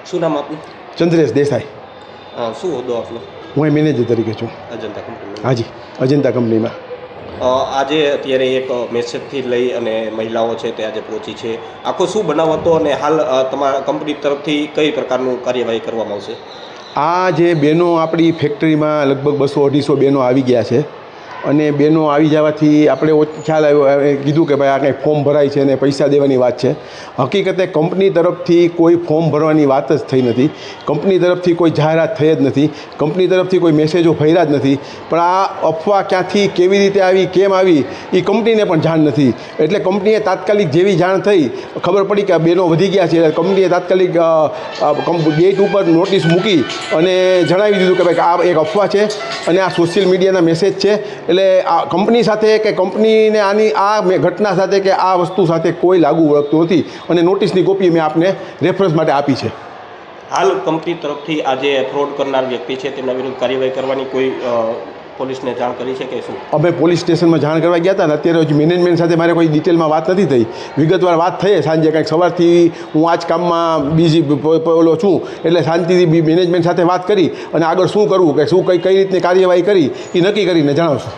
શું નામ આપનું? ચંદ્રેશ દેસાઈ. શું હોદ્દો આપનો? હું મેનેજર તરીકે છું. અજંતા કંપનીમાં? હાજી, અજંતા કંપનીમાં. આજે અત્યારે એક મેસેજથી લઈ અને મહિલાઓ છે તે આજે પહોંચી છે. આખો શું બનાવ હતો અને હાલ તમારા કંપની તરફથી કઈ પ્રકારનું કાર્યવાહી કરવામાં આવશે? આ જે બહેનો આપણી ફેક્ટરીમાં લગભગ 200-250 બહેનો આવી ગયા છે અને બહેનો આવી જવાથી આપણે ખ્યાલ આવ્યો, કીધું કે ભાઈ આ કંઈ ફોર્મ ભરાય છે અને પૈસા દેવાની વાત છે. હકીકતે કંપની તરફથી કોઈ ફોર્મ ભરવાની વાત જ થઈ નથી. કંપની તરફથી કોઈ જાહેરાત થઈ જ નથી. કંપની તરફથી કોઈ મેસેજો ફર્યા જ નથી. પણ આ અફવા ક્યાંથી કેવી રીતે આવી, કેમ આવી, એ કંપનીને પણ જાણ નથી. એટલે કંપનીએ તાત્કાલિક જેવી જાણ થઈ, ખબર પડી કે આ બહેનો વધી ગયા છે, કંપનીએ તાત્કાલિક ગેટ ઉપર નોટિસ મૂકી અને જણાવી દીધું કે ભાઈ આ એક અફવા છે અને આ સોશિયલ મીડિયાના મેસેજ છે. એટલે આ કંપની સાથે કે કંપનીને આની આ ઘટના સાથે કે આ વસ્તુ સાથે કોઈ લાગુ વળગતું નથી અને નોટિસની કોપી મેં આપને રેફરન્સ માટે આપી છે. હાલ કંપની તરફથી આજે ફ્રોડ કરનાર વ્યક્તિ છે તેમના વિરુદ્ધ કાર્યવાહી કરવાની કોઈ પોલીસને જાણ કરી છે કે શું? અમે પોલીસ સ્ટેશનમાં જાણ કરવા ગયા હતા ને અત્યારે હજી મેનેજમેન્ટ સાથે મારે કોઈ ડિટેલમાં વાત નથી થઈ. વિગતવાર વાત થઈ સાંજે, કાંઈક સવારથી હું આ જ કામમાં બીજી ઓલો છું એટલે શાંતિથી મેનેજમેન્ટ સાથે વાત કરી અને આગળ શું કરવું કે શું કઈ રીતની કાર્યવાહી કરી એ નક્કી કરીને જણાવશું.